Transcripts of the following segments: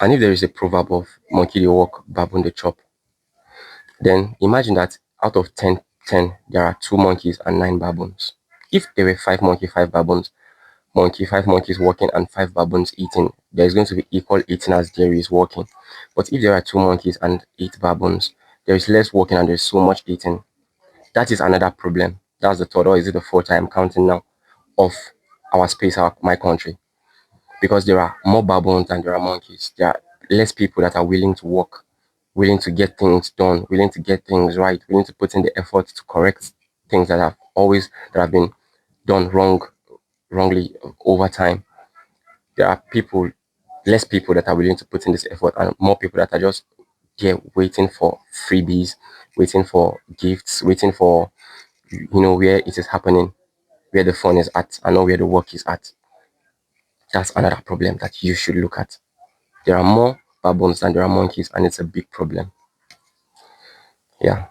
And if there is a proverb of monkey they walk, baboon they chop, then imagine that out of 10, there are 2 monkeys and 9 baboons. If there were 5 monkey, 5 baboons, monkey, 5 monkeys walking and 5 baboons eating, there is going to be equal eating as there is walking. But if there are 2 monkeys and 8 baboons, there is less walking and there is so much eating. That is another problem. That's the third, or is it the fourth I'm counting now, of our space, my country. Because there are more baboons than there are monkeys. There are less people that are willing to work, willing to get things done, willing to get things right, willing to put in the effort to correct things that have been done wrongly over time. There are less people that are willing to put in this effort, and more people that are just there waiting for freebies, waiting for gifts, waiting for where it is happening, where the fun is at, and not where the work is at. That's another problem that you should look at. There are more baboons than there are monkeys, and it's a big problem. Yeah,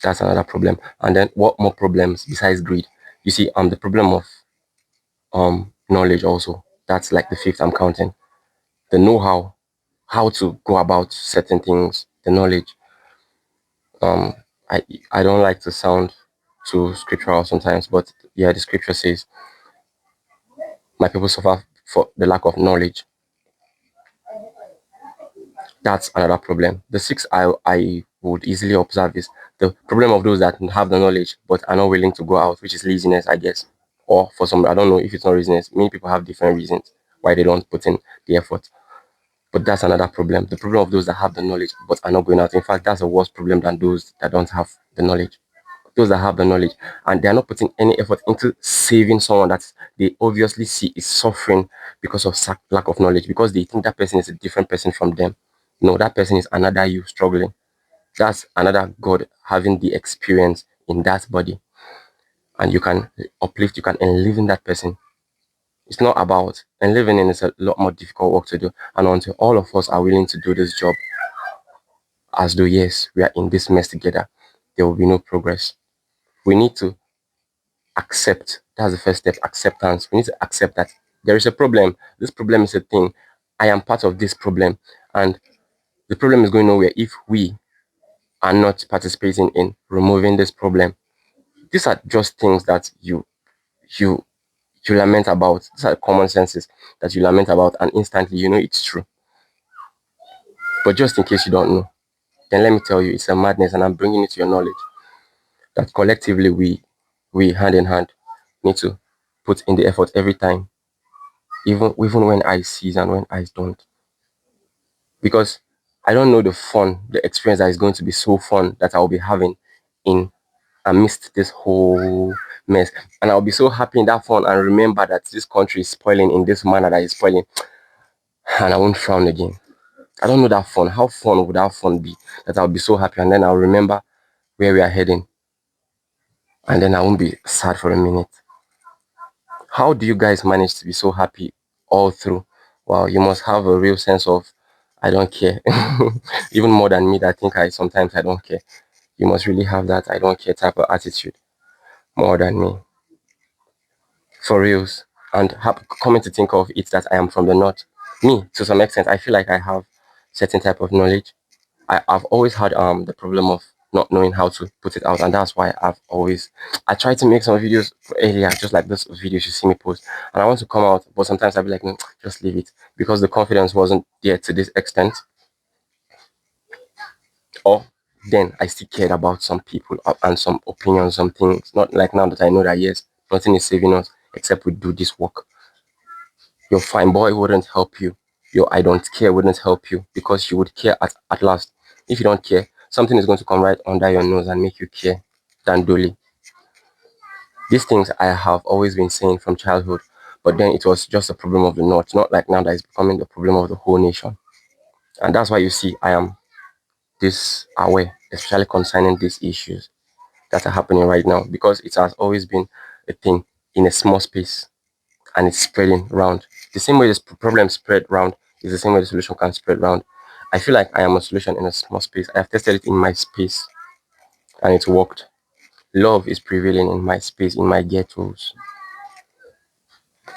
that's another problem. And then what more problems besides greed? You see, the problem of knowledge also. That's like the fifth I'm counting. The know-how, how to go about certain things, the knowledge. Um, I don't like to sound too scriptural sometimes, but yeah, the scripture says, "My people suffer for the lack of knowledge." That's another problem. The sixth I would easily observe is the problem of those that have the knowledge but are not willing to go out, which is laziness, I guess. Or for some, I don't know if it's not laziness. Many people have different reasons why they don't put in the effort. But that's another problem. The problem of those that have the knowledge but are not going out. In fact, that's a worse problem than those that don't have the knowledge. Those that have the knowledge and they are not putting any effort into saving someone that they obviously see is suffering because of lack of knowledge, because they think that person is a different person from them. No, that person is another you struggling. That's another God having the experience in that body, and you can uplift, you can enliven that person. It's not about enlivening is a lot more difficult work to do, and until all of us are willing to do this job, as though yes, we are in this mess together, there will be no progress. We need to accept. That's the first step, acceptance. We need to accept that there is a problem. This problem is a thing. I am part of this problem. And the problem is going nowhere if we are not participating in removing this problem. These are just things that you you lament about. These are common senses that you lament about, and instantly you know it's true. But just in case you don't know, then let me tell you, it's a madness, and I'm bringing it to your knowledge that collectively we hand in hand need to put in the effort every time, even when I sees and when eyes don't. Because I don't know the experience that is going to be so fun that I'll be having in amidst this whole mess. And I'll be so happy in that fun and remember that this country is spoiling in this manner that is spoiling, and I won't frown again. I don't know that fun. How fun would that fun be that I'll be so happy and then I'll remember where we are heading and then I won't be sad for a minute. How do you guys manage to be so happy all through? Wow, you must have a real sense of I don't care. Even more than me that think I sometimes I don't care. You must really have that I don't care type of attitude more than me. For reals. And coming to think of it that I am from the north. Me, to some extent, I feel like I have certain type of knowledge. I've always had the problem of not knowing how to put it out, and that's why I tried to make some videos earlier, just like this video you see me post, and I want to come out, but sometimes I'll be like, no, just leave it because the confidence wasn't there to this extent, or then I still cared about some people and some opinions, some things. Not like now that I know that yes, nothing is saving us except we do this work. Your fine boy wouldn't help you. Your I don't care wouldn't help you because you would care at last. If you don't care, something is going to come right under your nose and make you care than Dolly. These things I have always been saying from childhood, but then it was just a problem of the North, not like now that it's becoming the problem of the whole nation. And that's why you see I am this aware, especially concerning these issues that are happening right now, because it has always been a thing in a small space and it's spreading round. The same way this problem spread round is the same way the solution can spread round. I feel like I am a solution in a small space. I have tested it in my space and it worked. Love is prevailing in my space, in my ghettos.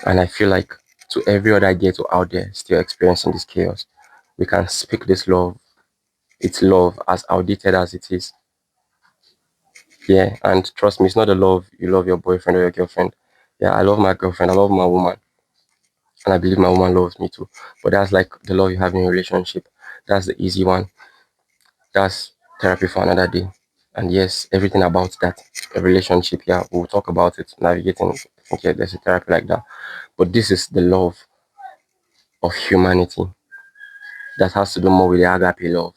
And I feel like to every other ghetto out there still experiencing this chaos, we can speak this love. It's love, as outdated as it is. Yeah, and trust me, it's not the love you love your boyfriend or your girlfriend. Yeah, I love my girlfriend, I love my woman, and I believe my woman loves me too. But that's like the love you have in a relationship. That's the easy one. That's therapy for another day. And yes, everything about that, a relationship, yeah, we'll talk about it, navigating. Okay, there's a therapy like that. But this is the love of humanity that has to do more with the agape love.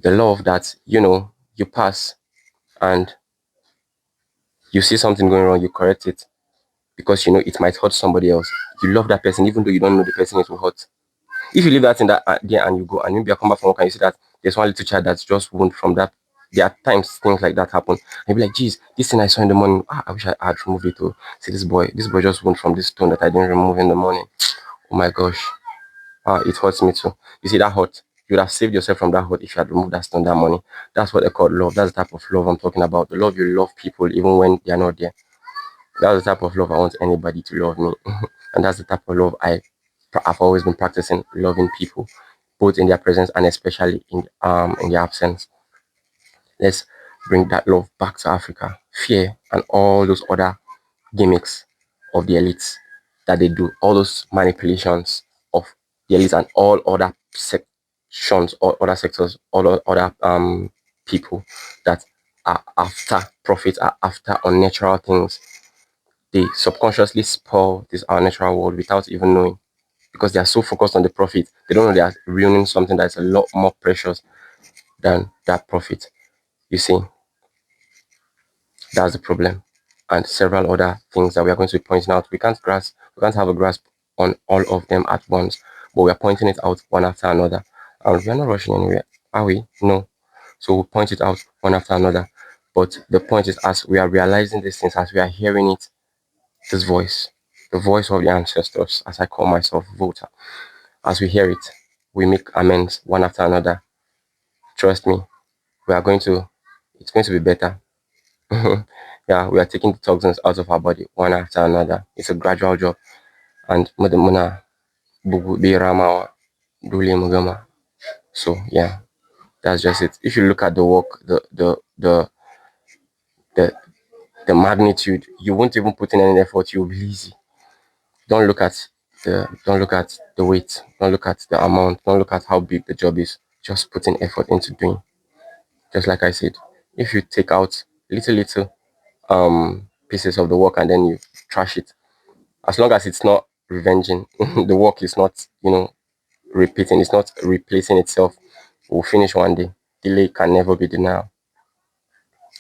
The love that, you pass and you see something going wrong, you correct it because you know it might hurt somebody else. You love that person even though you don't know the person it will hurt. If you leave that in that there and you go and maybe you come back from work and you see that there's one little child that's just wound from that. There are times things like that happen. And you be like, geez, this thing I saw in the morning, I wish I had removed it. To see this boy just wound from this stone that I didn't remove in the morning. Oh my gosh. It hurts me too. You see that hurt? You would have saved yourself from that hurt if you had removed that stone that morning. That's what they call love. That's the type of love I'm talking about. The love you love people even when they're not there. That's the type of love I want anybody to love me. And that's the type of love I've always been practicing, loving people, both in their presence and especially in their absence. Let's bring that love back to Africa. Fear and all those other gimmicks of the elites that they do, all those manipulations of the elites and all other sections, all other sectors, other people that are after profit, are after unnatural things. They subconsciously spoil this our natural world without even knowing because they are so focused on the profit. They don't know they are ruining something that's a lot more precious than that profit. You see, that's the problem. And several other things that we are going to be pointing out. We can't have a grasp on all of them at once, but we are pointing it out one after another. And we are not rushing anywhere, are we? No. So we'll point it out one after another. But the point is, as we are realizing these things, as we are hearing it, this voice, the voice of the ancestors, as I call myself, voter, as we hear it, we make amends one after another. Trust me, we are going to, it's going to be better. Yeah, we are taking the toxins out of our body one after another. It's a gradual job. And muna bugu bi ramawa dole mu gama. So yeah, that's just it. If you look at the work, the the magnitude, you won't even put in any effort, you'll be lazy. Don't look at the weight, don't look at the amount, don't look at how big the job is. Just put in effort into doing. Just like I said, if you take out little pieces of the work and then you trash it, as long as it's not revenging, the work is not, repeating, it's not replacing itself. We'll finish one day. Delay can never be denial.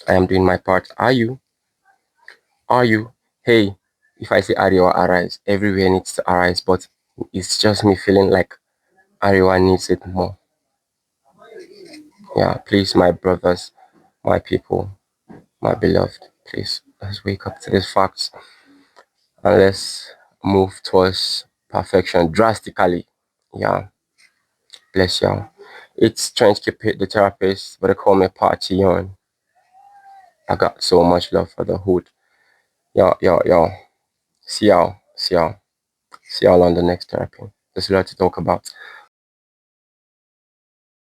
I am doing my part. Are you? Are you? Hey, if I say Ariwa arise, everywhere needs to arise, but it's just me feeling like Ariwa needs it more. Yeah, please, my brothers, my people, my beloved, please, let's wake up to these facts and let's move towards perfection drastically. Yeah, bless y'all. It's strange to pit the therapist, but they call me Party on. I got so much love for the hood. Yo. See y'all. See y'all on the next therapy. There's a lot to talk about.